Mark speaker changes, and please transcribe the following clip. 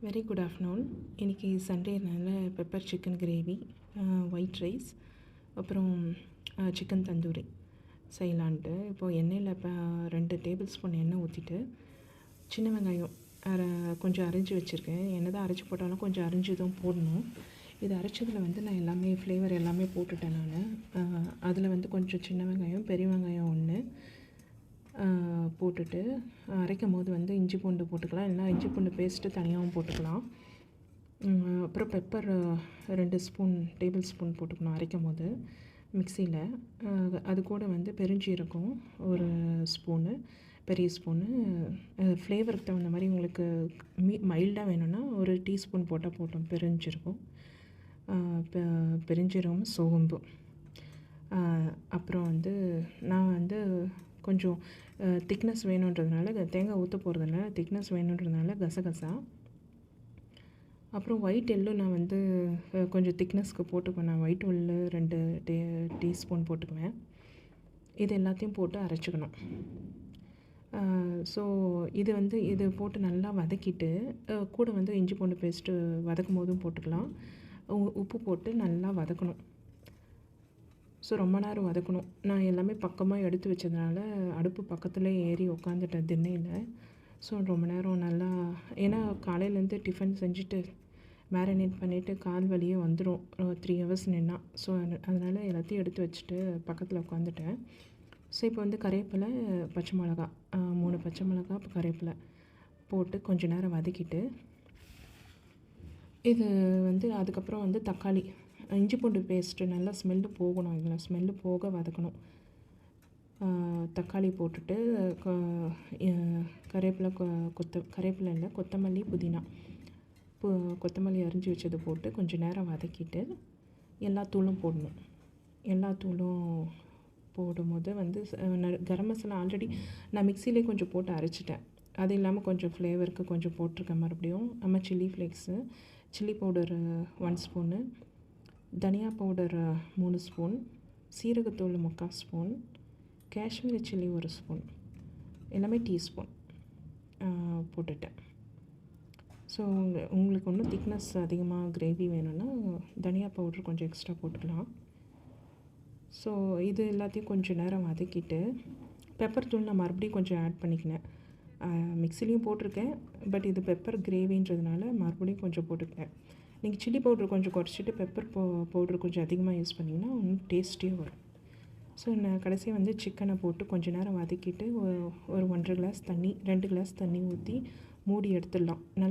Speaker 1: Very good afternoon. இன்றைக்கி சண்டேனால pepper chicken gravy, white rice, அப்புறம் சிக்கன் தந்தூரி செய்யலான்ட்டு. இப்போது எண்ணெயில் இப்போ 2 டேபிள் ஸ்பூன் எண்ணெய் ஊற்றிட்டு சின்ன வெங்காயம் கொஞ்சம் அரைஞ்சி வச்சுருக்கேன். என்ன தான் அரைச்சி போட்டாலும் கொஞ்சம் அரைஞ்சி தான் போடணும். இது அரைச்சதில் வந்து நான் எல்லாமே ஃப்ளேவர் எல்லாமே போட்டுட்டேன். நான் அதில் வந்து கொஞ்சம் சின்ன வெங்காயம், பெரிய வெங்காயம் 1 போட்டுட்டு அரைக்கும் போது வந்து இஞ்சி பூண்டு போட்டுக்கலாம், இல்லைனா இஞ்சி பூண்டு பேஸ்ட்டு தனியாகவும் போட்டுக்கலாம். அப்புறம் பெப்பர் 2 டேபிள் ஸ்பூன் போட்டுக்கணும் அரைக்கும் போது மிக்சியில். அது கூட வந்து பெருஞ்சீரகம் 1 ஸ்பூனு, பெரிய ஸ்பூனு. ஃப்ளேவருக்கு தகுந்த மாதிரி உங்களுக்கு மைல்டாக வேணும்னா 1 டீஸ்பூன் போட்டால் போட்டோம் பெருஞ்சீரகம். பெருஞ்சீரகம், சோம்பு. அப்புறம் வந்து நான் வந்து கொஞ்சம் திக்னஸ் வேணுன்றதுனால தேங்காய் ஊற்ற போகிறதுனால திக்னஸ் வேணுன்றதுனால கசகசா. அப்புறம் ஒயிட் எள்ளு நான் வந்து கொஞ்சம் திக்னஸ்க்கு போட்டுக்குவேன். நான் ஒயிட் எள்ளு 2 டீஸ்பூன் போட்டுக்குவேன். இது எல்லாத்தையும் போட்டு அரைச்சிக்கணும். ஸோ இது போட்டு நல்லா வதக்கிட்டு கூட வந்து இஞ்சி பூண்டு பேஸ்ட்டு வதக்கும் போதும் போட்டுக்கலாம். உப்பு போட்டு நல்லா வதக்கணும். ஸோ ரொம்ப நேரம் வதக்கணும். நான் எல்லாமே பக்கமாக எடுத்து வச்சதுனால அடுப்பு பக்கத்தில் ஏறி உட்காந்துட்டேன் திண்ணையில். ஸோ ரொம்ப நேரம் நல்லா, ஏன்னா காலையிலேருந்து டிஃபன் செஞ்சுட்டு மேரினேட் பண்ணிவிட்டு கால் வலியே வந்துடும் 3 ஹவர்ஸ் நின்னா. ஸோ அதனால் எல்லாத்தையும் எடுத்து வச்சுட்டு பக்கத்தில் உட்காந்துட்டேன். ஸோ இப்போ வந்து கறிவேப்பிலை, பச்சை மிளகா, 3 பச்சை மிளகா, கறிவேப்பிலை போட்டு கொஞ்சம் நேரம் வதக்கிட்டு இது வந்து அதுக்கப்புறம் வந்து தக்காளி, இஞ்சி பூண்டு பேஸ்ட்டு நல்லா ஸ்மெல்லு போகணும். இதில் ஸ்மெல்லு போக வதக்கணும். தக்காளி போட்டுட்டு கறிவேப்பிலை, கறிவேப்பிலை இல்லை, கொத்தமல்லி, புதினா, கொத்தமல்லி அரிஞ்சு வச்சது போட்டு கொஞ்சம் நேரம் வதக்கிட்டு எல்லா தூளும் போடணும். எல்லா தூளும் போடும்போது வந்து கரம் மசாலா ஆல்ரெடி நான் மிக்சிலே கொஞ்சம் போட்டு அரைச்சிட்டேன். அது இல்லாமல் கொஞ்சம் ஃப்ளேவருக்கு கொஞ்சம் போட்டிருக்கேன். மறுபடியும் நம்ம chilli flakes, chilli powder 1 spoon, தனியா பவுடர் 3 ஸ்பூன், சீரகத்தூள் 3/4 ஸ்பூன், காஷ்மீரி சில்லி 1 ஸ்பூன், எல்லாமே டீஸ்பூன் போட்டுட்டேன். ஸோ உங்களுக்கு இன்னும் திக்னஸ் அதிகமாக கிரேவி வேணும்னா தனியா பவுடர் கொஞ்சம் எக்ஸ்ட்ரா போட்டுக்கலாம். ஸோ இது எல்லாத்தையும் கொஞ்சம் நேரம் வதக்கிட்டு பெப்பர் தூள் நான் மறுபடியும் கொஞ்சம் ஆட் பண்ணிக்கினேன். மிக்சிலையும் போட்டிருக்கேன், பட் இது பெப்பர் கிரேவின்றதுனால மறுபடியும் கொஞ்சம் போட்டுக்கிட்டேன். நீங்கள் சில்லி பவுட்ரு கொஞ்சம் குறைச்சிட்டு பெப்பர் பவுட்ரு கொஞ்சம் அதிகமாக யூஸ் பண்ணிங்கன்னா இன்னும் டேஸ்டியாக வரும். ஸோ நான் கடைசியாக வந்து சிக்கனை போட்டு கொஞ்சம் நேரம் வதக்கிட்டு ஒரு 1.5 கிளாஸ் தண்ணி, 2 கிளாஸ் தண்ணி ஊற்றி மூடி எடுத்துடலாம். நல்லா